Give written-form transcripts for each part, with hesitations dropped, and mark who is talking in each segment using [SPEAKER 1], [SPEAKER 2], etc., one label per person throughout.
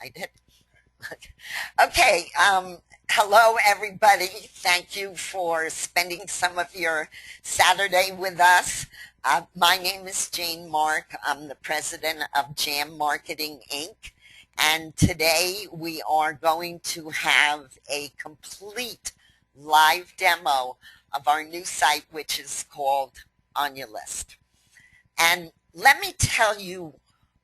[SPEAKER 1] I did. Okay. Hello, everybody. Thank you for spending some of your Saturday with us. My name is Jane Mark. I'm the president of Jam Marketing Inc. And today we are going to have a complete live demo of our new site, which is called Onya List. And let me tell you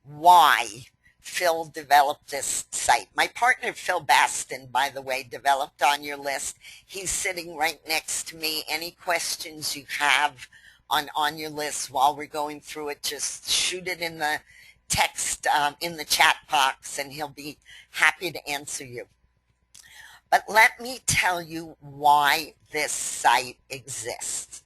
[SPEAKER 1] why Phil developed this site. My partner, Phil Baston, by the way, developed Onya List. He's sitting right next to me. Any questions you have on Onya List while we're going through it, just shoot it in the text in the chat box, and he'll be happy to answer you. But let me tell you why this site exists.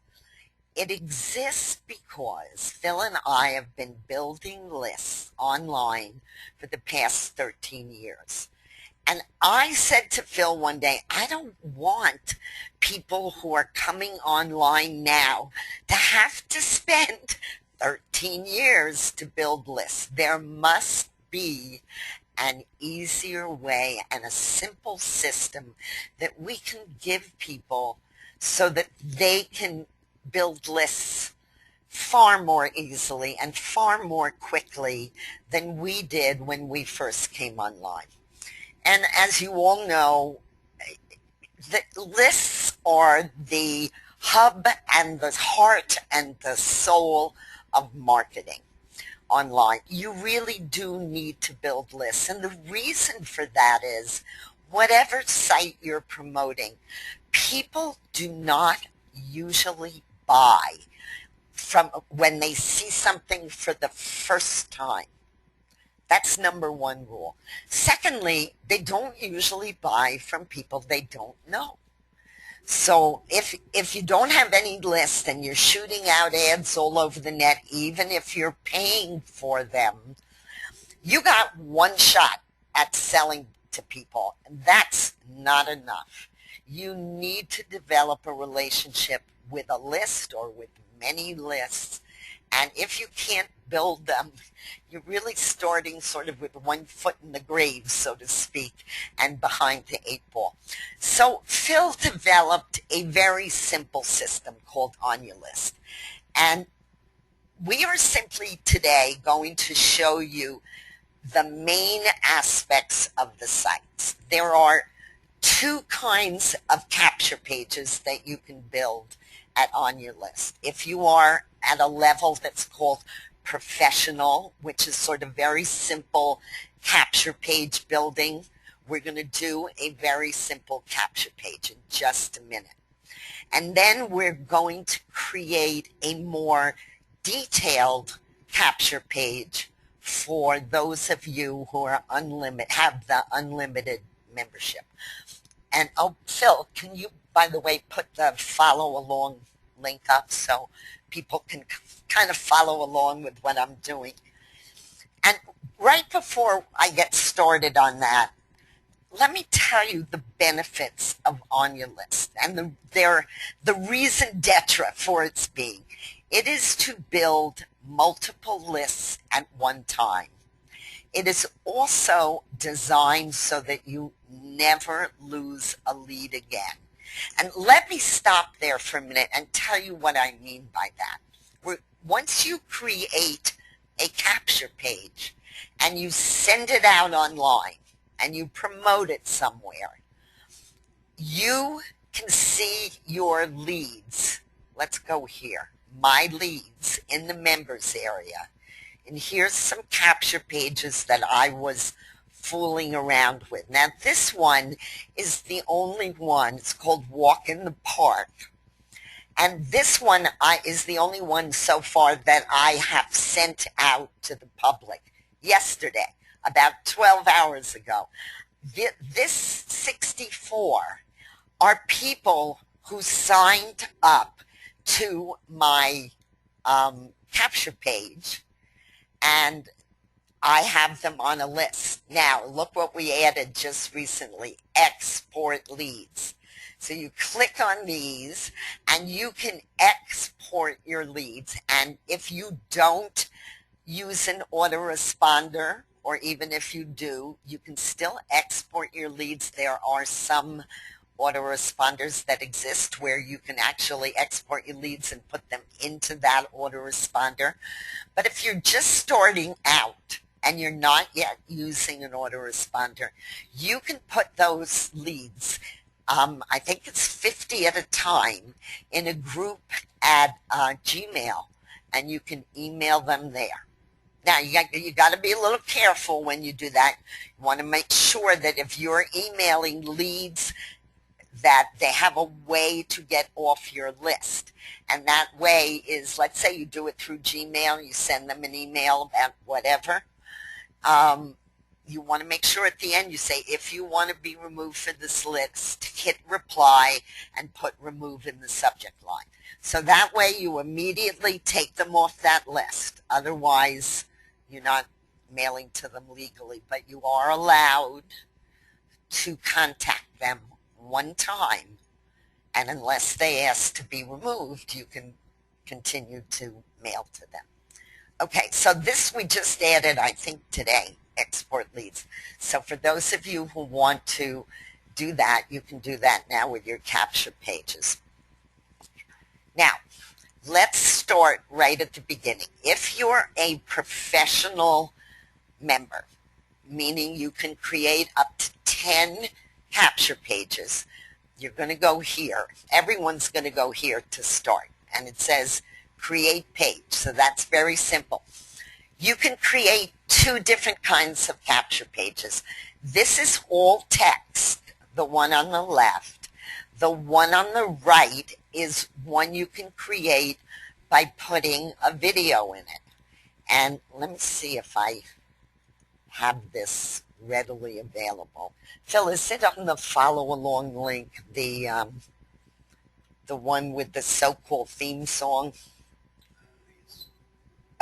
[SPEAKER 1] It exists because Phil and I have been building lists online for the past 13 years. And I said to Phil one day, I don't want people who are coming online now to have to spend 13 years to build lists. There must be an easier way and a simple system that we can give people so that they can build lists far more easily and far more quickly than we did when we first came online. And as you all know, the lists are the hub and the heart and the soul of marketing online. You really do need to build lists. And the reason for that is whatever site you're promoting, people do not usually buy from when they see something for the first time. That's number one rule. Secondly, they don't usually buy from people they don't know. So if you don't have any list and you're shooting out ads all over the net, even if you're paying for them, you got one shot at selling to people, and that's not enough. You need to develop a relationship with a list or with many lists, and if you can't build them, you're really starting sort of with one foot in the grave, so to speak, and behind the eight ball. So Phil developed a very simple system called Onya List, and we are simply today going to show you the main aspects of the sites. There are two kinds of capture pages that you can build at Onya List. If you are at a level that's called professional, which is sort of very simple capture page building, we're going to do a very simple capture page in just a minute. And then we're going to create a more detailed capture page for those of you who are have the unlimited membership. And oh, Phil, can you, by the way, put the follow along link up so people can kind of follow along with what I'm doing? And right before I get started on that, let me tell you the benefits of Onya List and the reason d'etre for its being. It is to build multiple lists at one time. It is also designed so that you never lose a lead again. And let me stop there for a minute and tell you what I mean by that. Once you create a capture page and you send it out online and you promote it somewhere, you can see your leads. Let's go here. My leads in the members area. And here's some capture pages that I was fooling around with. Now this one is the only one. It's called Walk in the Park. And this one is the only one so far that I have sent out to the public yesterday, about 12 hours ago. This 64 are people who signed up to my capture page, and I have them on a list. Now, look what we added just recently, export leads. So you click on these and you can export your leads. And if you don't use an autoresponder or even if you do, you can still export your leads. There are some autoresponders that exist where you can actually export your leads and put them into that autoresponder. But if you're just starting out and you're not yet using an autoresponder, you can put those leads, I think it's 50 at a time, in a group at Gmail, and you can email them there. Now, you got to be a little careful when you do that. You want to make sure that if you're emailing leads, that they have a way to get off your list. And that way is, let's say you do it through Gmail, you send them an email about whatever. You want to make sure at the end you say, if you want to be removed from this list, hit reply and put remove in the subject line. So that way you immediately take them off that list. Otherwise, you're not mailing to them legally, but you are allowed to contact them one time, and unless they ask to be removed, you can continue to mail to them. Okay, so this we just added, I think, today, export leads. So for those of you who want to do that, you can do that now with your capture pages. Now, let's start right at the beginning. If you're a professional member, meaning you can create up to 10 capture pages, you're going to go here. Everyone's going to go here to start. And it says create page. So that's very simple. You can create two different kinds of capture pages. This is all text, the one on the left. The one on the right is one you can create by putting a video in it. And let me see if I have this readily available. Phil, is it on the follow along link, the one with the so-called theme song?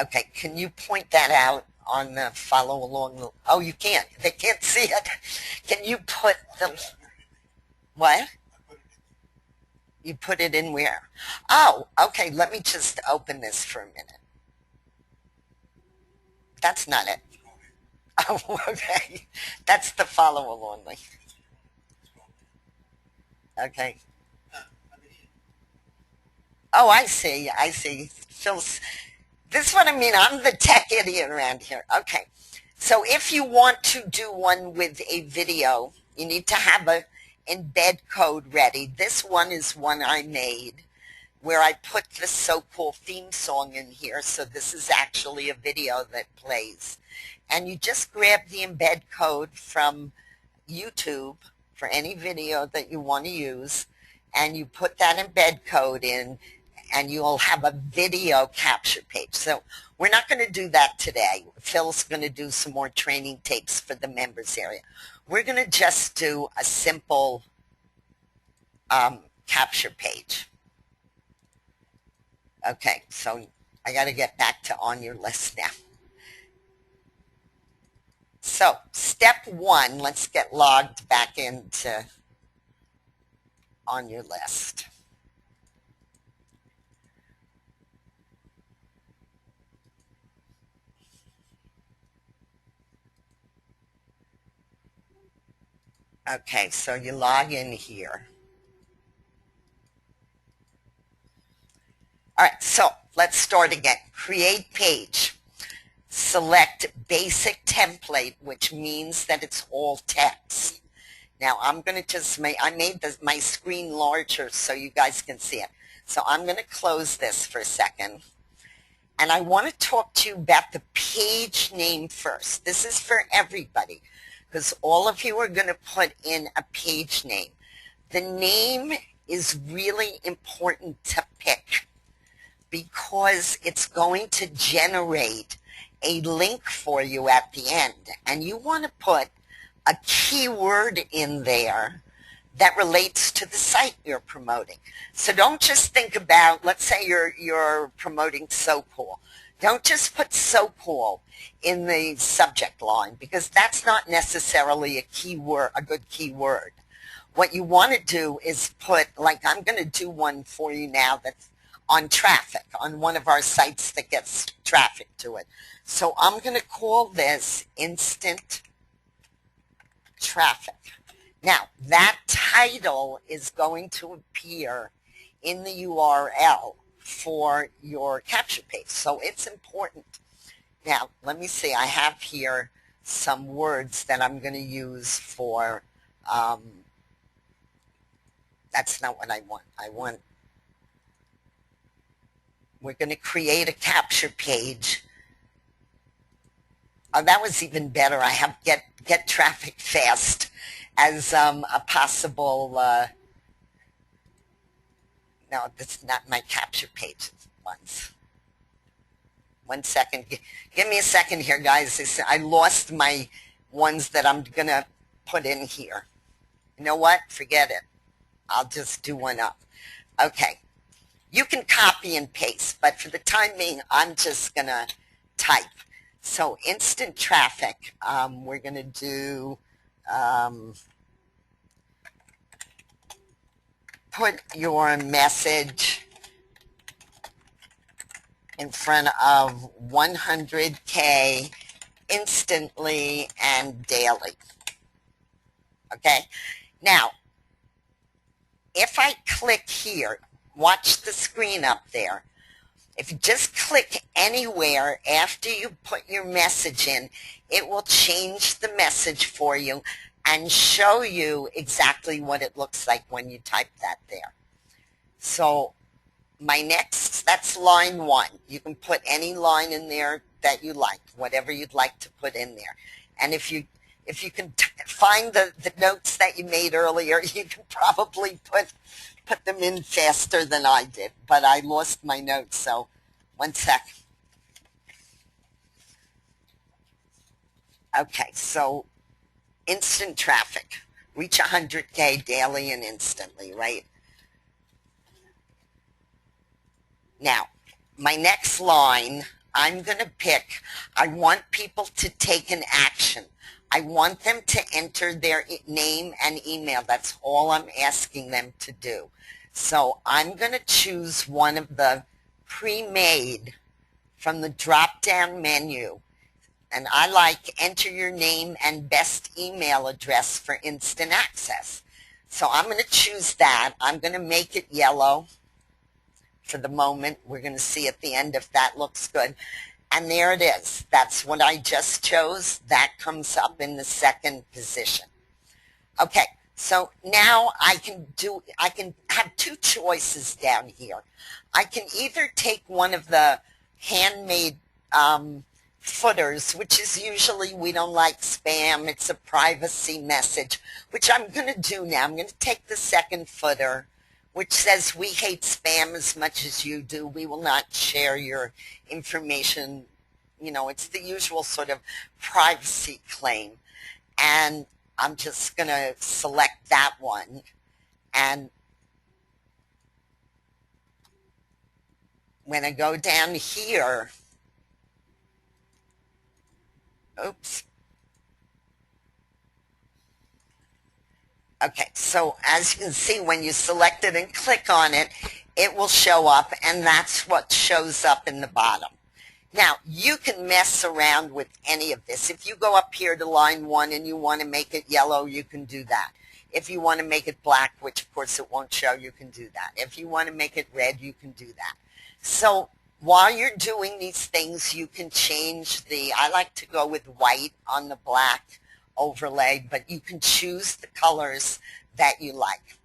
[SPEAKER 1] Okay, can you point that out on the follow along? Oh, you can't. They can't see it. Can you put the, what? You put it in where? Oh, okay, let me just open this for a minute. That's not it. Oh, okay. That's the follow along link. Okay. Oh, I see. I see. Phil's, this is what I mean. I'm the tech idiot around here. Okay. So if you want to do one with a video, you need to have a embed code ready. This one is one I made where I put the so-called theme song in here. So this is actually a video that plays. And you just grab the embed code from YouTube for any video that you want to use, and you put that embed code in, and you'll have a video capture page. So we're not going to do that today. Phil's going to do some more training tapes for the members area. We're going to just do a simple capture page. Okay, so I got to get back to Onya List now. So step one, let's get logged back into Onya List. Okay, so you log in here. All right, so let's start again. Create page. Select basic template, which means that it's all text. Now I'm going to just I made my screen larger so you guys can see it. So I'm going to close this for a second. And I want to talk to you about the page name first. This is for everybody because all of you are going to put in a page name. The name is really important to pick because it's going to generate a link for you at the end, and you want to put a keyword in there that relates to the site you're promoting. So don't just think about, let's say you're promoting So Cool. Don't just put So Cool in the subject line because that's not necessarily a keyword, a good keyword. What you want to do is put, like I'm going to do one for you now that's on traffic, on one of our sites that gets traffic to it. So I'm going to call this instant traffic. Now, that title is going to appear in the URL for your capture page, so it's important. Now, let me see. I have here some words that I'm going to use for, that's not what I want. We're going to create a capture page. Oh, that was even better. I have get traffic fast as a possible, no, that's not my capture page ones. 1 second. Give me a second here, guys. I lost my ones that I'm going to put in here. You know what? Forget it. I'll just do one up. Okay. You can copy and paste, but for the time being, I'm just going to type. So instant traffic, we're going to do put your message in front of 100K instantly and daily. Okay? Now, if I click here, watch the screen up there. If you just click anywhere after you put your message in, it will change the message for you and show you exactly what it looks like when you type that there. So my next, that's line 1. You can put any line in there that you like, whatever you'd like to put in there. And if you can find the notes that you made earlier, you can probably put them in faster than I did, but I lost my notes, so 1 sec. Okay, so instant traffic. Reach 100K daily and instantly, right? Now, my next line, I'm going to pick, I want people to take an action. I want them to enter their name and email. That's all I'm asking them to do. So I'm going to choose one of the pre-made from the drop-down menu. And I like enter your name and best email address for instant access. So I'm going to choose that. I'm going to make it yellow for the moment. We're going to see at the end if that looks good. And there it is. That's what I just chose. That comes up in the second position. Okay, so now I can have 2 choices down here. I can either take one of the handmade footers, which is usually we don't like spam. It's a privacy message, which I'm going to do now. I'm going to take the second footer, which says we hate spam as much as you do. We will not share your information. You know, it's the usual sort of privacy claim. And I'm just going to select that one. And when I go down here, oops. Okay, so as you can see, when you select it and click on it, it will show up, and that's what shows up in the bottom. Now, you can mess around with any of this. If you go up here to line 1 and you want to make it yellow, you can do that. If you want to make it black, which of course it won't show, you can do that. If you want to make it red, you can do that. So while you're doing these things, you can change I like to go with white on the black overlay, but you can choose the colors that you like.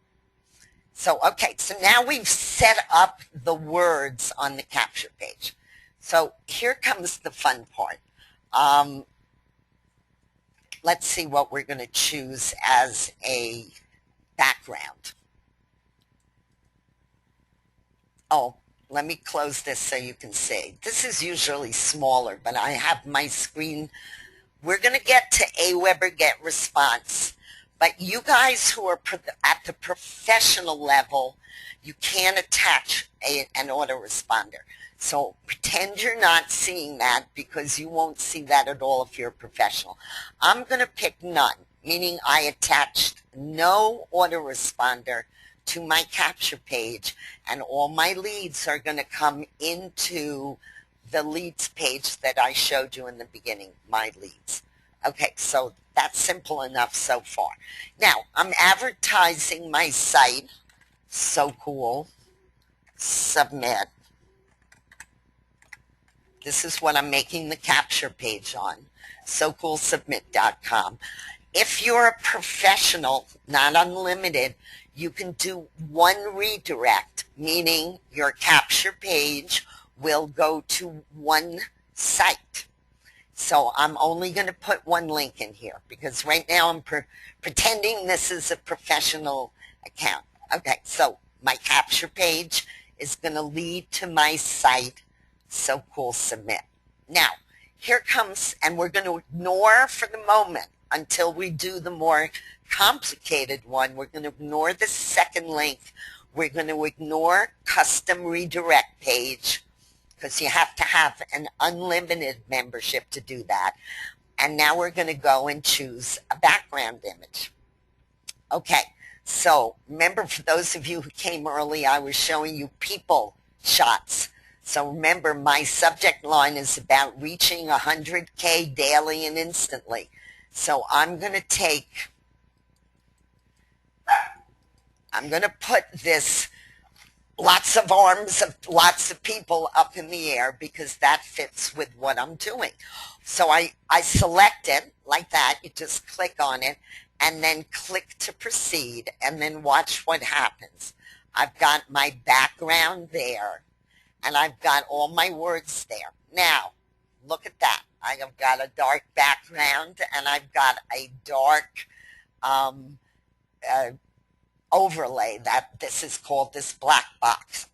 [SPEAKER 1] So, okay, so now we've set up the words on the capture page. So here comes the fun part. Let's see what we're going to choose as a background. Oh, let me close this so you can see. This is usually smaller, but I have my screen. We're going to get to AWeber Get Response, but you guys who are at the professional level, you can't attach an autoresponder. So pretend you're not seeing that, because you won't see that at all if you're a professional. I'm going to pick none, meaning I attached no autoresponder to my capture page, and all my leads are going to come into the leads page that I showed you in the beginning, my leads. Okay, so that's simple enough so far. Now, I'm advertising my site. So cool. Submit. This is what I'm making the capture page on. SoCoolSubmit.com. If you're a professional, not unlimited, you can do one redirect, meaning your capture page will go to one site. So I'm only going to put one link in here because right now I'm pretending this is a professional account. Okay, so my capture page is going to lead to my site, So Cool Submit. Now, here comes, and we're going to ignore for the moment until we do the more complicated one. We're going to ignore the second link. We're going to ignore custom redirect page because you have to have an unlimited membership to do that. And now we're going to go and choose a background image. Okay, so remember, for those of you who came early, I was showing you people shots. So remember, my subject line is about reaching 100K daily and instantly. So I'm going to put this lots of arms of lots of people up in the air because that fits with what I'm doing. So I select it like that. You just click on it and then click to proceed and then watch what happens. I've got my background there and I've got all my words there. Now, look at that. I have got a dark background and I've got a dark overlay that this is called this black box.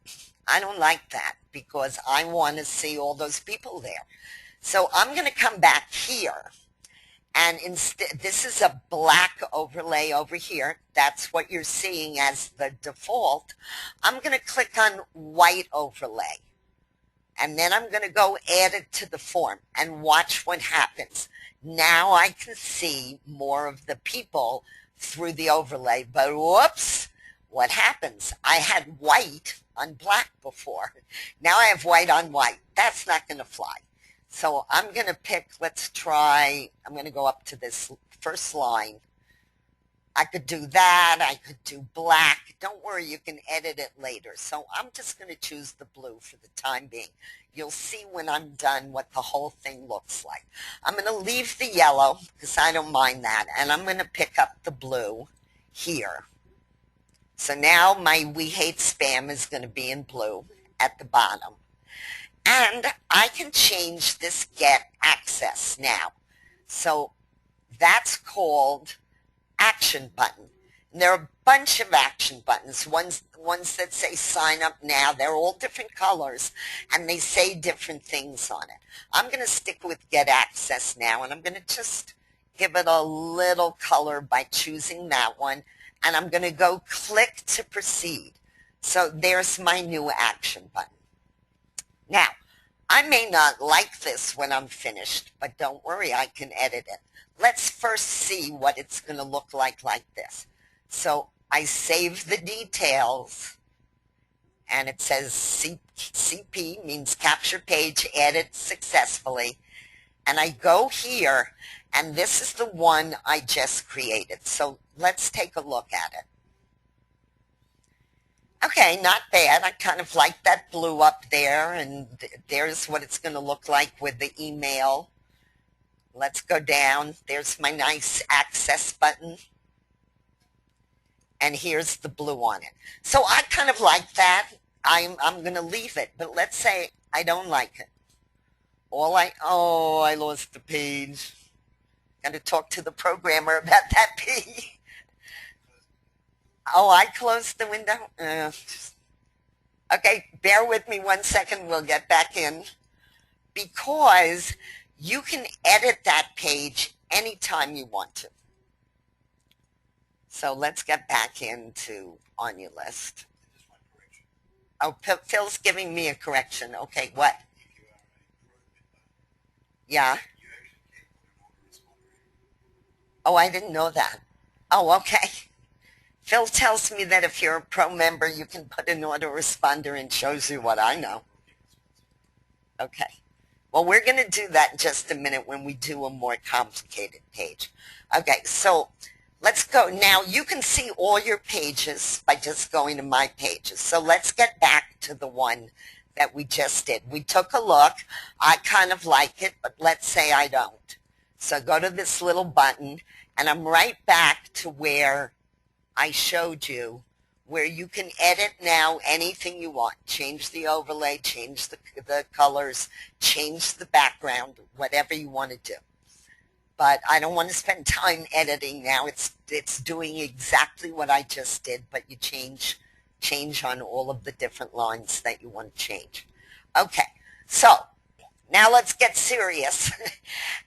[SPEAKER 1] I don't like that because I want to see all those people there. So I'm going to come back here and instead, this is a black overlay over here. That's what you're seeing as the default. I'm going to click on white overlay. And then I'm going to go add it to the form and watch what happens. Now I can see more of the people through the overlay. But whoops, what happens? I had white on black before. Now I have white on white. That's not going to fly. So I'm going to pick, let's try, I'm going to go up to this first line. I could do that. I could do black. Don't worry, you can edit it later. So I'm just going to choose the blue for the time being. You'll see when I'm done what the whole thing looks like. I'm going to leave the yellow because I don't mind that. And I'm going to pick up the blue here. So now my We Hate Spam is going to be in blue at the bottom. And I can change this Get Access now. So that's called action button. And there are a bunch of action buttons, ones that say sign up now. They're all different colors and they say different things on it. I'm going to stick with Get Access now and I'm going to just give it a little color by choosing that one and I'm going to go click to proceed. So there's my new action button. Now, I may not like this when I'm finished, but don't worry, I can edit it. Let's first see what it's going to look like this. So I save the details, and it says CP, means capture page added successfully. And I go here, and this is the one I just created. So let's take a look at it. Okay, not bad. I kind of like that blue up there, and there's what it's going to look like with the email. Let's go down. There's my nice access button. And here's the blue on it. So I kind of like that. I'm going to leave it, but let's say I don't like it. I lost the page. Got to talk to the programmer about that page. Oh, I closed the window? Okay, bear with me 1 second. We'll get back in. Because you can edit that page anytime you want to. So let's get back into Onya List. Oh, Phil's giving me a correction. Okay, what? Yeah. Oh, I didn't know that. Oh, okay. Phil tells me that if you're a pro member, you can put an autoresponder and shows you what I know. Okay. Well, we're going to do that in just a minute when we do a more complicated page. Okay, so let's go. Now, you can see all your pages by just going to My Pages. So let's get back to the one that we just did. We took a look. I kind of like it, but let's say I don't. So go to this little button, and I'm right back to where I showed you, where you can edit now anything you want. Change the overlay, change the colors, change the background, whatever you want to do. But I don't want to spend time editing now. It's doing exactly what I just did, but you change on all of the different lines that you want to change. Okay, so now let's get serious.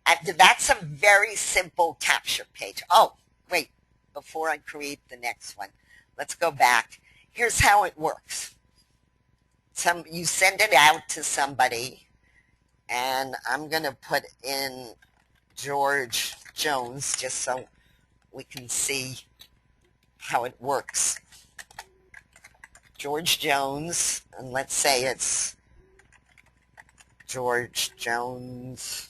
[SPEAKER 1] And that's a very simple capture page. Oh, wait, before I create the next one, let's go back. Here's how it works. You send it out to somebody, and I'm going to put in George Jones just so we can see how it works. George Jones, and let's say it's George Jones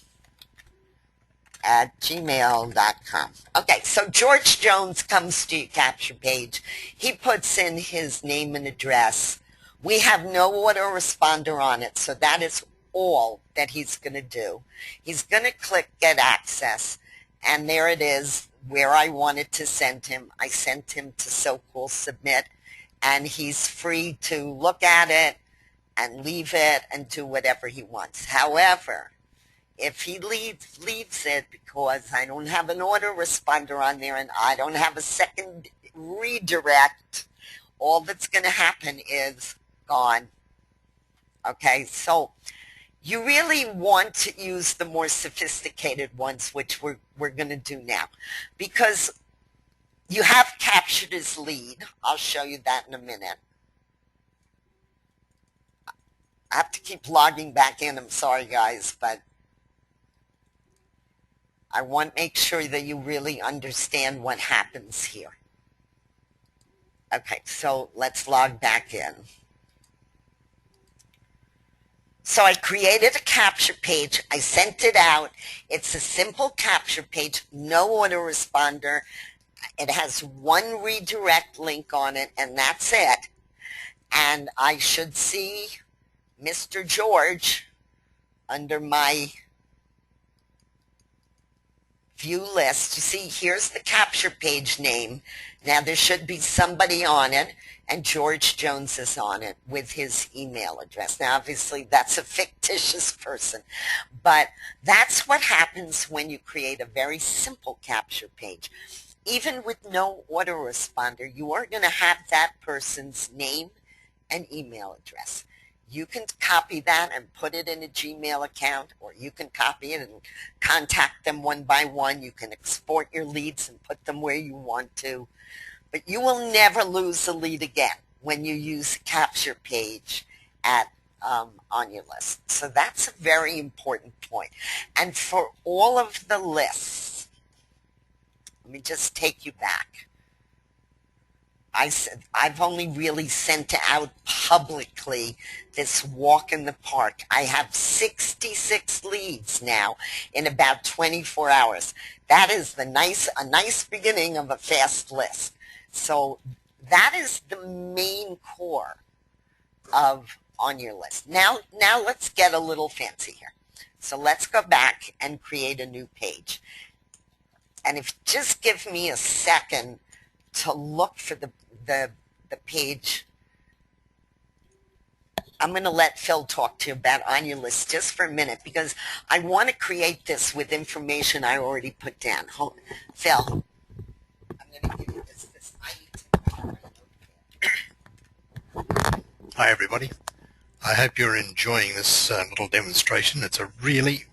[SPEAKER 1] @gmail.com. Okay, so George Jones comes to your capture page. He puts in his name and address. We have no autoresponder on it, so that is all that he's going to do. He's going to click Get Access, and there it is where I wanted to send him. I sent him to So-Cool Submit, and he's free to look at it and leave it and do whatever he wants. However, if he leaves it because I don't have an autoresponder on there and I don't have a second redirect, all that's going to happen is gone. Okay, so you really want to use the more sophisticated ones, which we're going to do now, because you have captured his lead. I'll show you that in a minute. I have to keep logging back in. I'm sorry, guys, but I want to make sure that you really understand what happens here. Okay, so let's log back in. So I created a capture page. I sent it out. It's a simple capture page, no autoresponder. It has one redirect link on it, and that's it. And I should see Mr. George under my view list. You see, here's the capture page name. Now there should be somebody on it, and George Jones is on it with his email address. Now obviously that's a fictitious person, but that's what happens when you create a very simple capture page. Even with no autoresponder, you are going to have that person's name and email address. You can copy that and put it in a Gmail account, or you can copy it and contact them one by one. You can export your leads and put them where you want to. But you will never lose a lead again when you use a capture page at Onya List. So that's a very important point. And for all of the lists, let me just take you back. I've only really sent out publicly this walk in the park. I have 66 leads now in about 24 hours. That is a nice beginning of a fast list. So that is the main core of Onya List. Now let's get a little fancy here. So let's go back and create a new page. And if just give me a second to look for the page. I'm going to let Phil talk to you about Onya List just for a minute, because I want to create this with information I already put down. Phil, I'm going to give you this because I need to.
[SPEAKER 2] Hi everybody. I hope you're enjoying this little demonstration. It's a really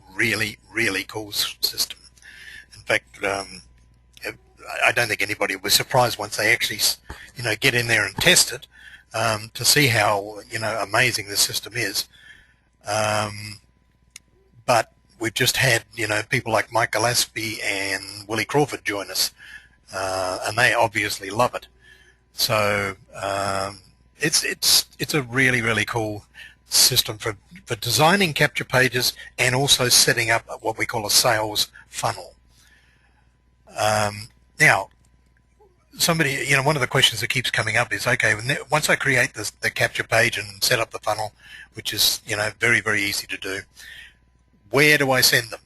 [SPEAKER 2] cool system. In fact, I don't think anybody was surprised once they actually, get in there and test it, to see how, amazing this system is. But we've just had, people like Mike Gillespie and Willie Crawford join us, and they obviously love it. So it's a really cool system for designing capture pages and also setting up what we call a sales funnel. Now, one of the questions that keeps coming up is, okay, once I create the capture page and set up the funnel, which is, very easy to do, where do I send them?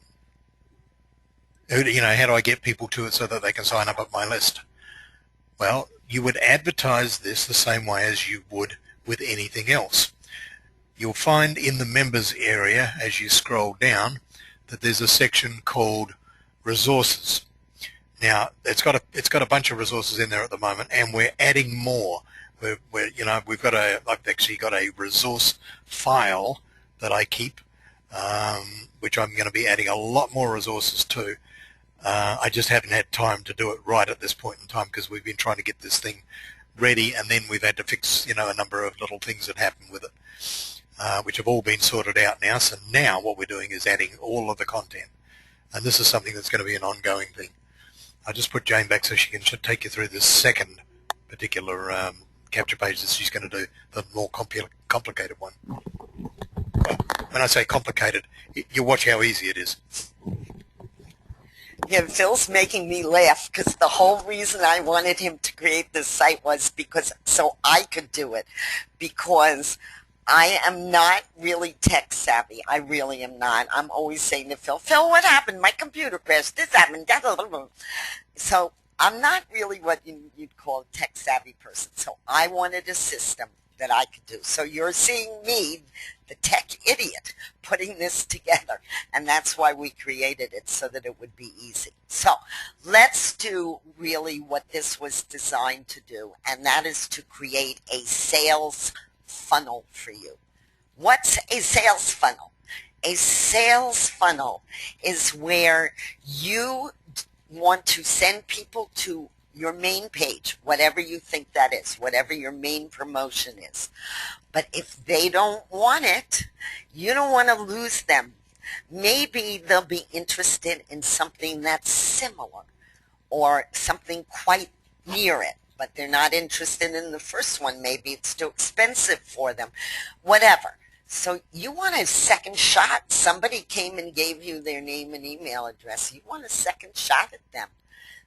[SPEAKER 2] How do I get people to it so that they can sign up at my list? Well, you would advertise this the same way as you would with anything else. You'll find in the members area, as you scroll down, that there's a section called resources. Now, it's got a bunch of resources in there at the moment, and we're adding more. I've actually got a resource file that I keep, which I'm going to be adding a lot more resources to. I just haven't had time to do it right at this point in time because we've been trying to get this thing ready, and then we've had to fix, a number of little things that happen with it, which have all been sorted out now. So now what we're doing is adding all of the content, and this is something that's going to be an ongoing thing. I just put Jane back so she can take you through this second particular capture page that she's going to do, the more complicated one. When I say complicated, you watch how easy it is.
[SPEAKER 1] Yeah, Phil's making me laugh because the whole reason I wanted him to create this site was because so I could do it, because I am not really tech savvy. I really am not. I'm always saying to Phil, what happened? My computer crashed. This happened. So I'm not really what you'd call a tech savvy person. So I wanted a system that I could do. So you're seeing me, the tech idiot, putting this together. And that's why we created it, so that it would be easy. So let's do really what this was designed to do, and that is to create a sales funnel for you. What's a sales funnel? A sales funnel is where you want to send people to your main page, whatever you think that is, whatever your main promotion is. But if they don't want it, you don't want to lose them. Maybe they'll be interested in something that's similar or something quite near it, but they're not interested in the first one. Maybe it's too expensive for them, whatever. So you want a second shot. Somebody came and gave you their name and email address. You want a second shot at them.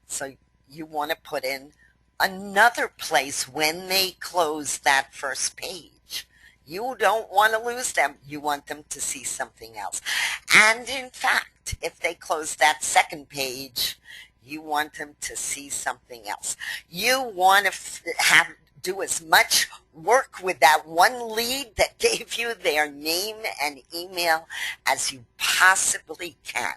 [SPEAKER 1] So you want to put in another place when they close that first page. You don't want to lose them. You want them to see something else. And in fact, if they close that second page, you want them to see something else. You want to do as much work with that one lead that gave you their name and email as you possibly can.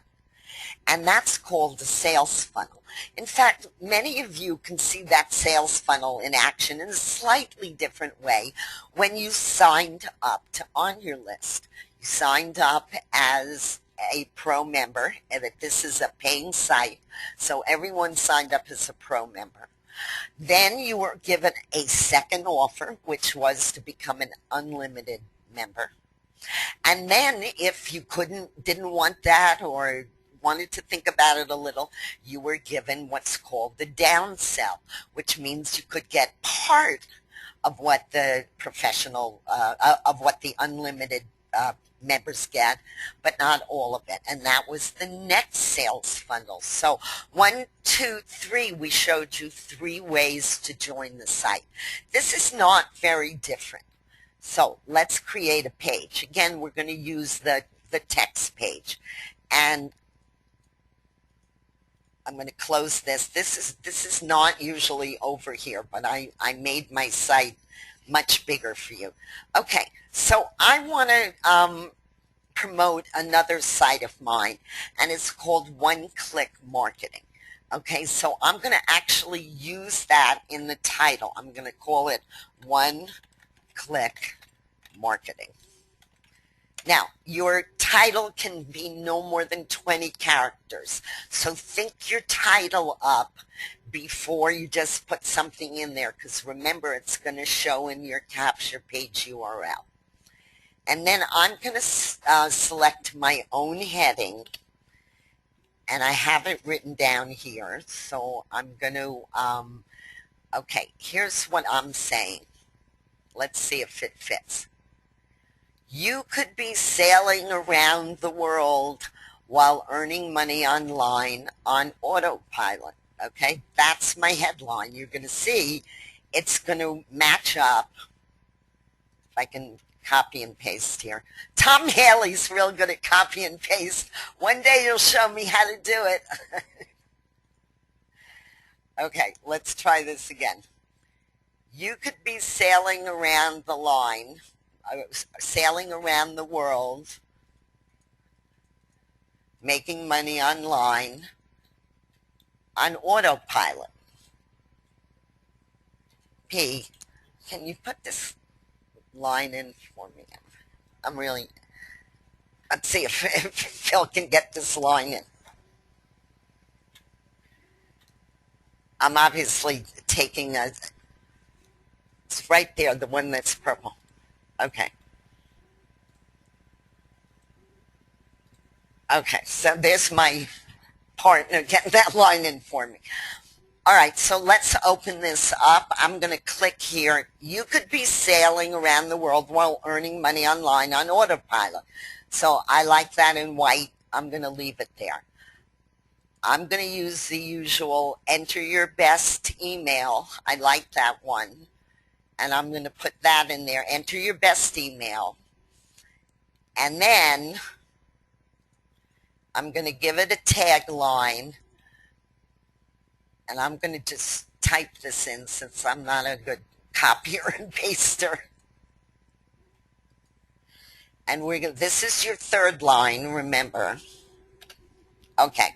[SPEAKER 1] And that's called the sales funnel. In fact, many of you can see that sales funnel in action in a slightly different way when you signed up to Onya List. You signed up as a pro member, and that this is a paying site, so everyone signed up as a pro member. Then you were given a second offer, which was to become an unlimited member. And then if you didn't want that, or wanted to think about it a little, you were given what's called the downsell, which means you could get part of what the of what the unlimited members get, but not all of it. And that was the next sales funnel. So 1, 2, 3, we showed you 3 ways to join the site. This is not very different. So let's create a page. Again, we're going to use the text page. And I'm going to close this. This is not usually over here, but I made my site much bigger for you. Okay, so I want to promote another site of mine, and it's called One-Click Marketing. Okay, so I'm going to actually use that in the title. I'm going to call it One-Click Marketing. Now, your title can be no more than 20 characters. So think your title up before you just put something in there, because remember, it's going to show in your capture page URL. And then I'm going to select my own heading, and I have it written down here. So I'm going to Okay, here's what I'm saying. Let's see if it fits. You could be sailing around the world while earning money online on autopilot. Okay, that's my headline. You're going to see it's going to match up. If I can copy and paste here. Tom Haley's real good at copy and paste. One day you'll show me how to do it. Okay, let's try this again. You could be sailing around the line, sailing around the world, making money online on autopilot. P, can you put this line in for me? Let's see if Phil can get this line in. I'm obviously taking it's right there, the one that's purple. Okay. Okay, so there's my partner getting that line in for me. All right, so let's open this up. I'm going to click here. You could be sailing around the world while earning money online on autopilot. So I like that in white. I'm going to leave it there. I'm going to use the usual enter your best email. I like that one. And I'm going to put that in there. Enter your best email. And then I'm going to give it a tagline. And I'm going to just type this in since I'm not a good copier and paster. And this is your third line, remember. Okay.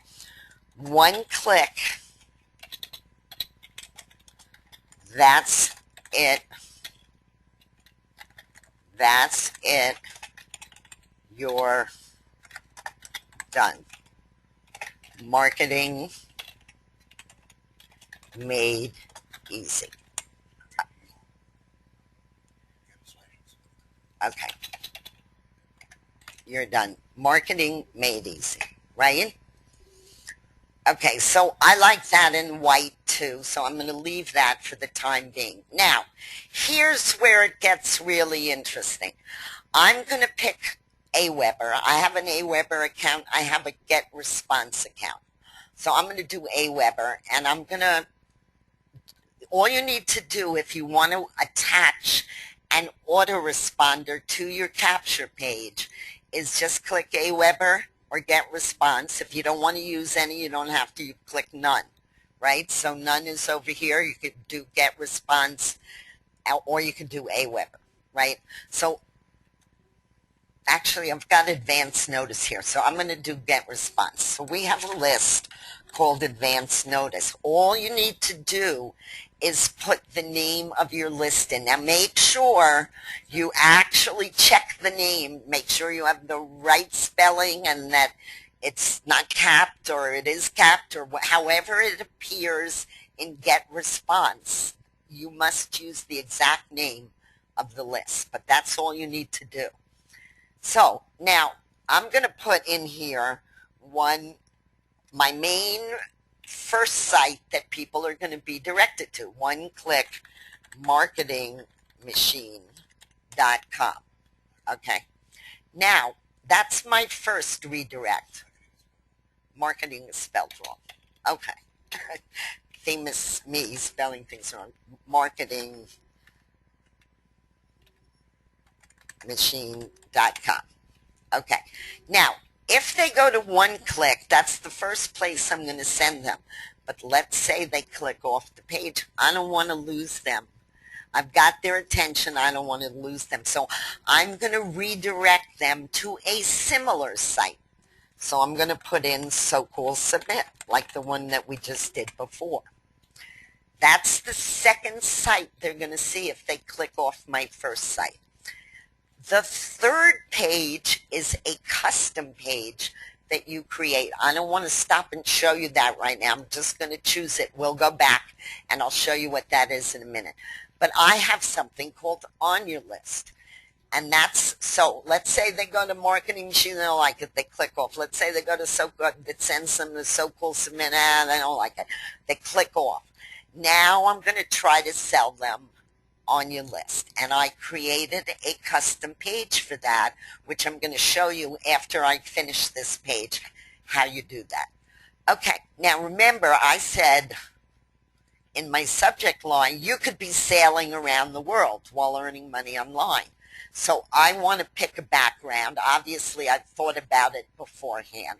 [SPEAKER 1] One click. That's it. That's it. You're done. Marketing made easy. Okay. You're done. Marketing made easy, right? Okay, so I like that in white too, so I'm going to leave that for the time being. Now, here's where it gets really interesting. I'm going to pick Aweber. I have an Aweber account. I have a GetResponse account. So I'm going to do Aweber, and I'm going to, all you need to do if you want to attach an autoresponder to your capture page is just click Aweber or GetResponse. If you don't want to use any, you don't have to. You click none, right? So none is over here. You could do GetResponse, or you can do Aweber, right? So actually, I've got advance notice here, so I'm going to do GetResponse. So we have a list called advance notice. All you need to do is put the name of your list in. Now make sure you actually check the name. Make sure you have the right spelling and that it's not capped or it is capped or however it appears in GetResponse. You must use the exact name of the list, but that's all you need to do. So now I'm going to put in here my main first site that people are going to be directed to, one-click marketingmachine.com. Okay. Now, that's my first redirect. Marketing is spelled wrong. Okay. Famous me spelling things wrong. Marketingmachine.com. Okay. Now, if they go to one click, that's the first place I'm going to send them. But let's say they click off the page. I don't want to lose them. I've got their attention. I don't want to lose them. So I'm going to redirect them to a similar site. So I'm going to put in so-called submit, like the one that we just did before. That's the second site they're going to see if they click off my first site. The third page is a custom page that you create. I don't want to stop and show you that right now. I'm just going to choose it. We'll go back and I'll show you what that is in a minute. But I have something called Onya List. And that's, so let's say they go to Marketing Machine, they don't like it, they click off. Let's say they go to it sends them the so-called submit, they don't like it. They click off. Now I'm going to try to sell them on your list. And I created a custom page for that, which I'm going to show you after I finish this page how you do that. Okay, now remember I said in my subject line, you could be sailing around the world while earning money online. So I want to pick a background. Obviously, I've thought about it beforehand.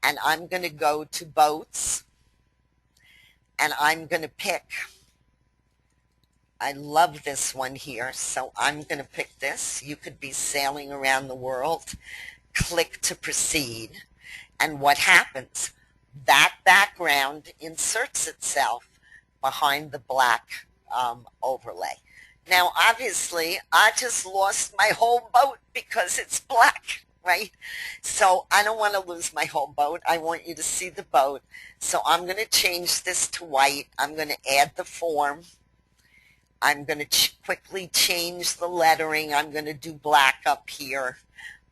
[SPEAKER 1] And I'm going to go to boats, and I'm going to pick, I love this one here, so I'm going to pick this. You could be sailing around the world. Click to proceed. And what happens? That background inserts itself behind the black overlay. Now, obviously, I just lost my whole boat because it's black, right? So I don't want to lose my whole boat. I want you to see the boat. So I'm going to change this to white. I'm going to add the form. I'm going to quickly change the lettering. I'm going to do black up here.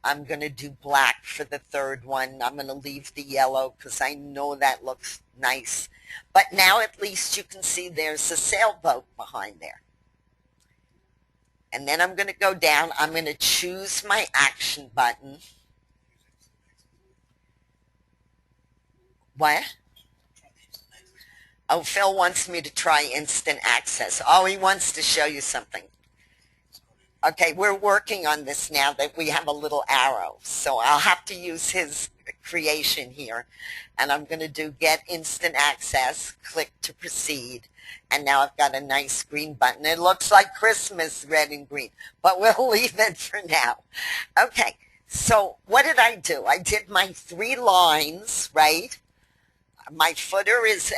[SPEAKER 1] I'm going to do black for the third one. I'm going to leave the yellow because I know that looks nice. But now at least you can see there's a sailboat behind there. And then I'm going to go down. I'm going to choose my action button. What? Oh, Phil wants me to try instant access. Oh, he wants to show you something. Okay, we're working on this now that we have a little arrow. So I'll have to use his creation here. And I'm going to do get instant access, click to proceed. And now I've got a nice green button. It looks like Christmas, red and green. But we'll leave it for now. Okay, so what did I do? I did my 3 lines, right? My footer is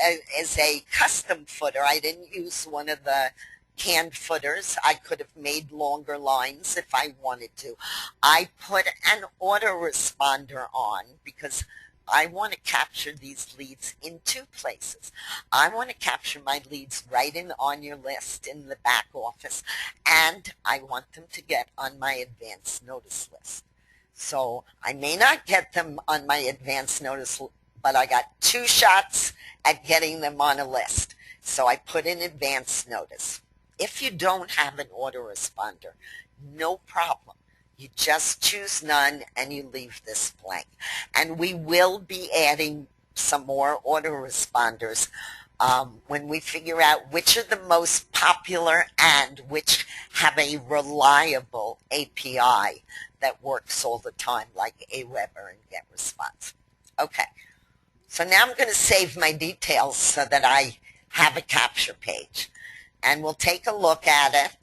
[SPEAKER 1] a custom footer. I didn't use one of the canned footers. I could have made longer lines if I wanted to. I put an autoresponder on because I want to capture these leads in 2 places. I want to capture my leads right in on your list in the back office, and I want them to get on my advance notice list. So I may not get them on my advance notice list, but I got 2 shots at getting them on a list. So I put in advance notice. If you don't have an autoresponder, no problem. You just choose none and you leave this blank. And we will be adding some more autoresponders when we figure out which are the most popular and which have a reliable API that works all the time, like Aweber and GetResponse. Okay. So now I'm going to save my details so that I have a capture page. And we'll take a look at it.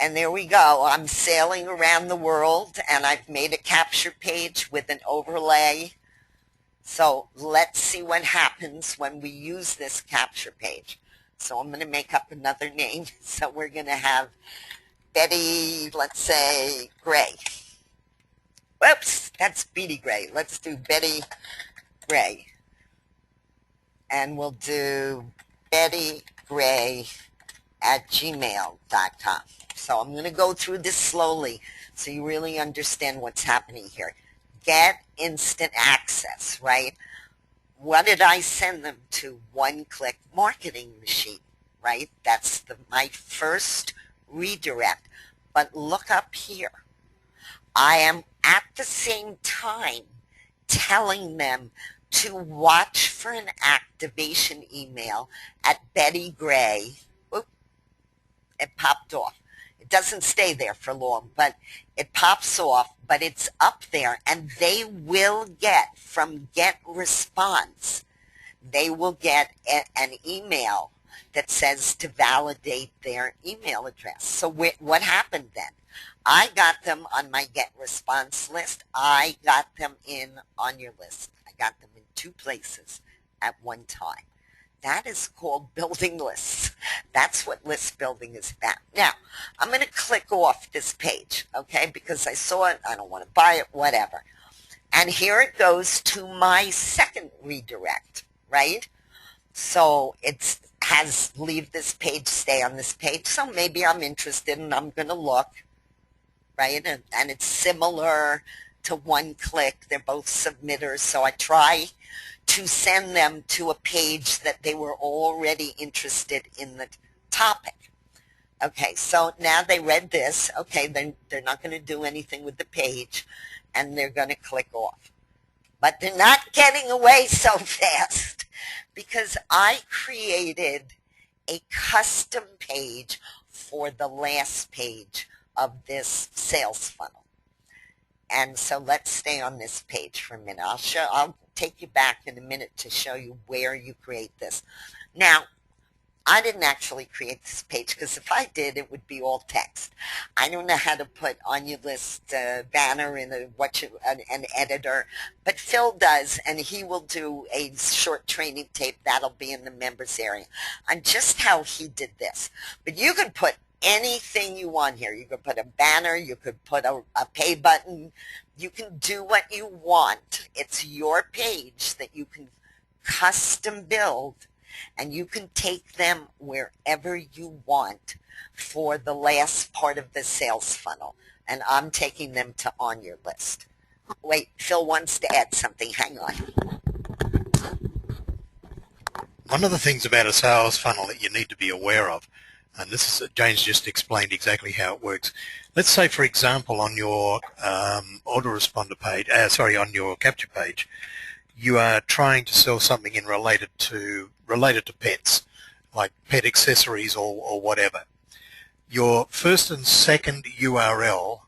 [SPEAKER 1] And there we go. I'm sailing around the world, and I've made a capture page with an overlay. So let's see what happens when we use this capture page. So I'm going to make up another name. So we're going to have Betty, let's say, Gray. Whoops, that's Beatty Gray. Let's do Betty Gray. And we'll do Betty Gray at gmail.com. So I'm going to go through this slowly so you really understand what's happening here. Get instant access, right? What did I send them to? One-click marketing machine, right? That's my first redirect. But look up here. I am at the same time telling them to watch for an activation email at Betty Gray. Oop, it popped off. It doesn't stay there for long, but it pops off, but it's up there, and they will get from GetResponse, they will get an email that says to validate their email address. So what happened then? I got them on my GetResponse list. I got them on your list. I got them in 2 places at one time. That is called building lists. That's what list building is about. Now, I'm going to click off this page, okay, because I saw it. I don't want to buy it, whatever. And here it goes to my second redirect, right? So it has leave this page, stay on this page. So maybe I'm interested and I'm going to look, right? And it's similar to one click. They're both submitters. So I try to send them to a page that they were already interested in the topic. Okay, so now they read this. Okay, they're not going to do anything with the page, and they're going to click off. But they're not getting away so fast because I created a custom page for the last page of this sales funnel. And so let's stay on this page for a minute. I'll take you back in a minute to show you where you create this. Now, I didn't actually create this page because if I did, it would be all text. I don't know how to put Onya List banner in an editor, but Phil does, and he will do a short training tape that'll be in the members area on just how he did this. But you can put anything you want here. You could put a banner, you could put a pay button, you can do what you want. It's your page that you can custom build, and you can take them wherever you want for the last part of the sales funnel. And I'm taking them to Onya List. Wait, Phil wants to add something. Hang on.
[SPEAKER 2] One of the things about a sales funnel that you need to be aware of, and this is, Jane's just explained exactly how it works. Let's say, for example, on your autoresponder page, on your capture page, you are trying to sell something related to pets, like pet accessories or whatever. Your first and second URL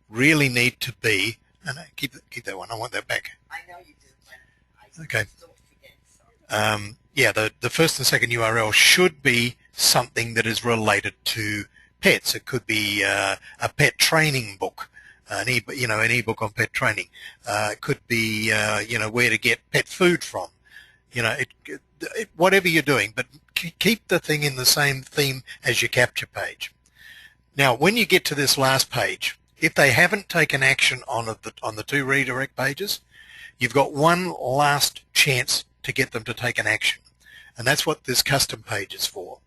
[SPEAKER 2] really need to be, no, keep that one, I want that back.
[SPEAKER 1] I know you do, but I
[SPEAKER 2] Okay.
[SPEAKER 1] still forget.
[SPEAKER 2] Yeah, the first and second URL should be something that is related to pets. It could be a pet training book, an ebook on pet training. It could be where to get pet food from. Whatever you're doing, but keep the thing in the same theme as your capture page. Now, when you get to this last page, if they haven't taken action on the two redirect pages, you've got one last chance to get them to take an action, and that's what this custom page is for.